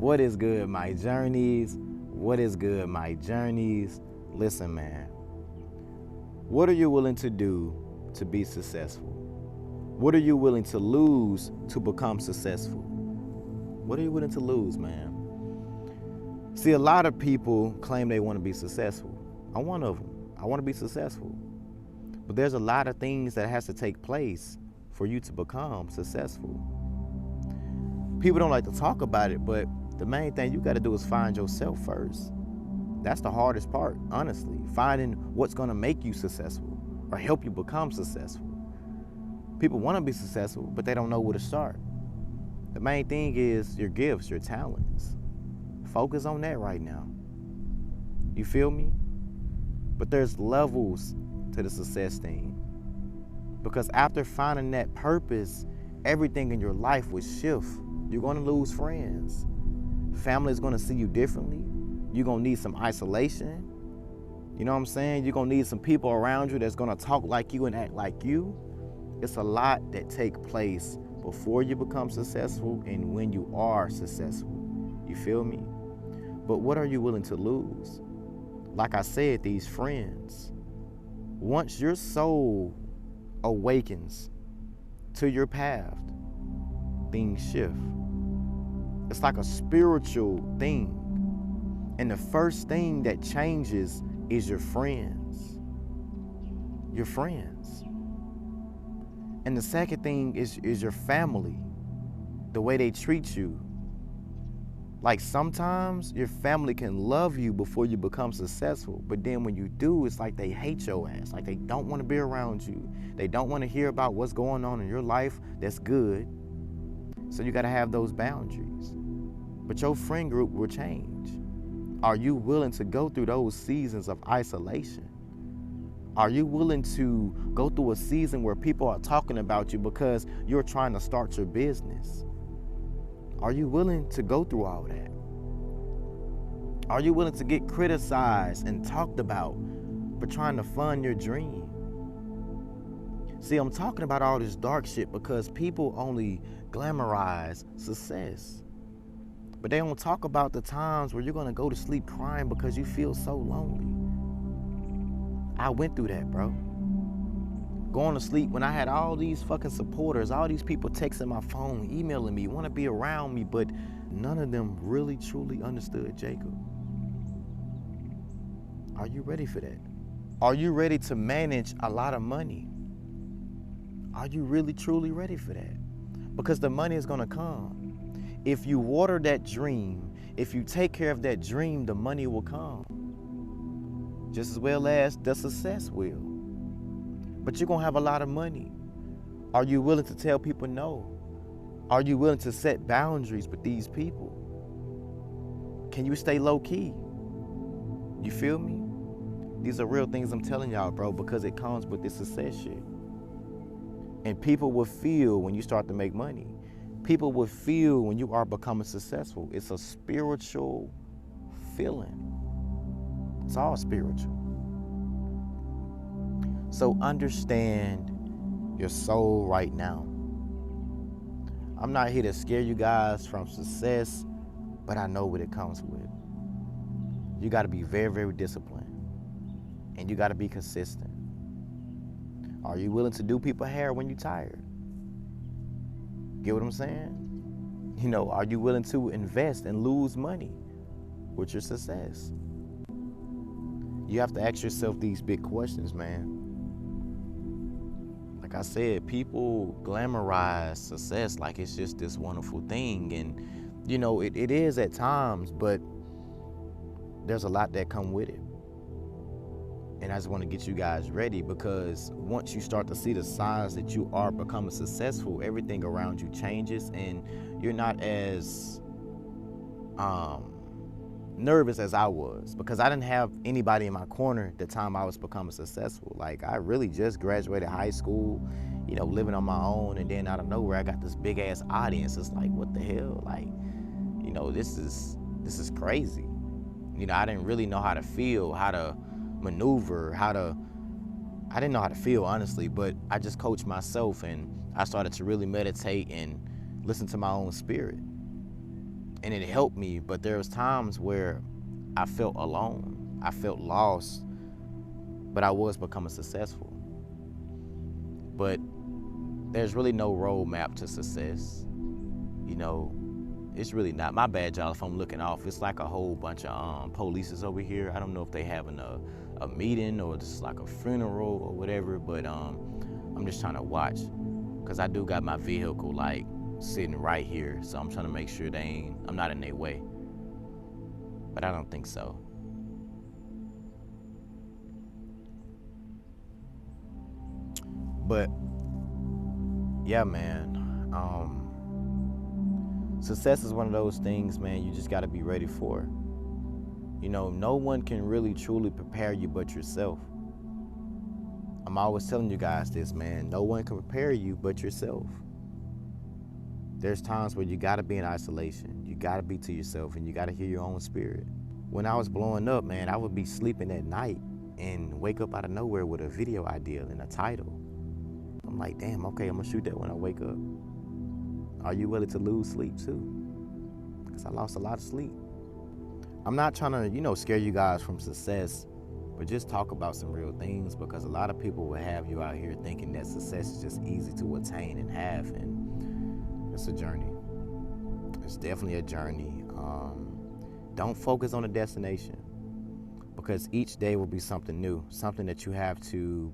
What is good, my journeys? What is good, my journeys? Listen, man. What are you willing to do to be successful? What are you willing to lose to become successful? What are you willing to lose, man? See, a lot of people claim they want to be successful. I'm one of them. I want to be successful. But there's a lot of things that has to take place for you to become successful. People don't like to talk about it, but the main thing you got to do is find yourself first. That's the hardest part, honestly. Finding what's going to make you successful or help you become successful. People want to be successful, but they don't know where to start. The main thing is your gifts, your talents. Focus on that right now. You feel me? But there's levels to the success thing. Because after finding that purpose, everything in your life will shift. You're going to lose friends. Family is going to see you differently. You're going to need some isolation. You know what I'm saying? You're going to need some people around you that's going to talk like you and act like you. It's a lot that take place before you become successful and when you are successful. You feel me? But what are you willing to lose? Like I said, these friends. Once your soul awakens to your path, things shift. It's like a spiritual thing. And the first thing that changes is your friends. Your friends. And the second thing is your family. The way they treat you. Like sometimes your family can love you before you become successful, but then when you do, it's like they hate your ass. Like they don't want to be around you. They don't want to hear about what's going on in your life that's good. So you got to have those boundaries. But your friend group will change. Are you willing to go through those seasons of isolation? Are you willing to go through a season where people are talking about you because you're trying to start your business? Are you willing to go through all that? Are you willing to get criticized and talked about for trying to fund your dream? See, I'm talking about all this dark shit because people only glamorize success. But they don't talk about the times where you're gonna go to sleep crying because you feel so lonely. I went through that, bro. Going to sleep when I had all these fucking supporters, all these people texting my phone, emailing me, want to be around me, but none of them really truly understood Jacob. Are you ready for that? Are you ready to manage a lot of money? Are you really truly ready for that? Because the money is gonna come. If you water that dream, if you take care of that dream, the money will come. Just as well as the success will. But you're gonna have a lot of money. Are you willing to tell people no? Are you willing to set boundaries with these people? Can you stay low key? You feel me? These are real things I'm telling y'all, bro, because it comes with this success shit. And people will feel when you start to make money. People will feel when you are becoming successful. It's a spiritual feeling. It's all spiritual. So understand your soul right now. I'm not here to scare you guys from success, but I know what it comes with. You got to be very, very disciplined. And you got to be consistent. Are you willing to do people hair when you're tired? Get what I'm saying? You know, are you willing to invest and lose money with your success? You have to ask yourself these big questions, man. Like I said, people glamorize success like it's just this wonderful thing. And, you know, it is at times, but there's a lot that come with it. And I just want to get you guys ready because once you start to see the signs that you are becoming successful, everything around you changes and you're not as nervous as I was because I didn't have anybody in my corner at the time I was becoming successful. Like I really just graduated high school, you know, living on my own, and then out of nowhere I got this big ass audience. It's like, what the hell? Like, you know, this is crazy. You know, I didn't really know how to feel, how to maneuver, I didn't know how to feel, honestly, but I just coached myself and I started to really meditate and listen to my own spirit. and it helped me. But there was times where I felt alone, I felt lost, but I was becoming successful. But there's really no roadmap to success. You know, it's really not. My bad, y'all, if I'm looking off. It's like a whole bunch of polices over here. I don't know if they having a meeting or just like a funeral or whatever, but I'm just trying to watch, because I do got my vehicle like sitting right here, so I'm trying to make sure I'm not in their way. But I don't think so. But yeah, man, success is one of those things, man, you just got to be ready for. You know, no one can really truly prepare you but yourself. I'm always telling you guys this, man. No one can prepare you but yourself. There's times where you got to be in isolation. You got to be to yourself, and you got to hear your own spirit. When I was blowing up, man, I would be sleeping at night and wake up out of nowhere with a video idea and a title. I'm like, damn, okay, I'm going to shoot that when I wake up. Are you willing to lose sleep too? Because I lost a lot of sleep. I'm not trying to, scare you guys from success, but just talk about some real things, because a lot of people will have you out here thinking that success is just easy to attain and have, and it's a journey. It's definitely a journey. Don't focus on the destination, because each day will be something new, something that you have to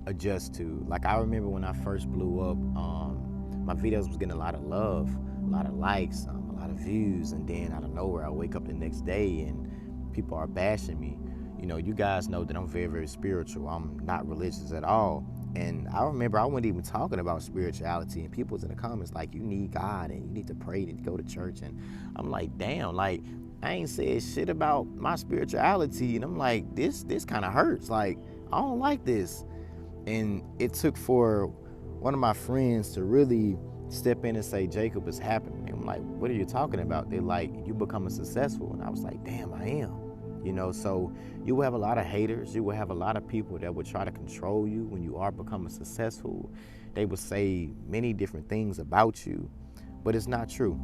adjust to. Like, I remember when I first blew up, my videos was getting a lot of love, a lot of likes, a lot of views, and then out of nowhere I wake up the next day and people are bashing me. You guys know that I'm very, very spiritual. I'm not religious at all. And I remember I wasn't even talking about spirituality, and people was in the comments like, you need God and you need to pray to go to church. And I'm like, damn, like, I ain't said shit about my spirituality. And I'm like, this kind of hurts. Like, I don't like this. And it took for one of my friends to really step in and say, Jacob, it's happening. And I'm like, what are you talking about? They're like, you becoming successful. And I was like, damn, I am. So you will have a lot of haters. You will have a lot of people that will try to control you when you are becoming successful. They will say many different things about you, but it's not true.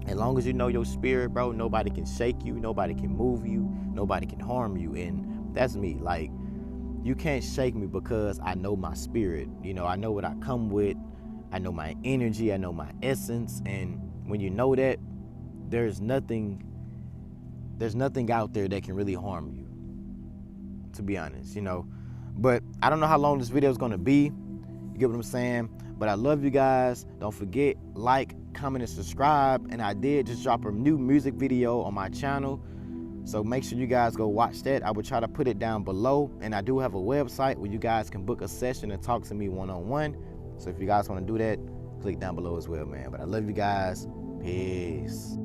As long as you know your spirit, bro, nobody can shake you, nobody can move you, nobody can harm you. And that's me. Like, you can't shake me because I know my spirit. I know what I come with. I know my energy. I know my essence. And when you know that, there's nothing out there that can really harm you, to be honest, But I don't know how long this video is going to be. You get what I'm saying? But I love you guys. Don't forget, like, comment, and subscribe. And I did just drop a new music video on my channel, so make sure you guys go watch that. I will try to put it down below. And I do have a website where you guys can book a session and talk to me one-on-one. So if you guys want to do that, click down below as well, man. But I love you guys. Peace.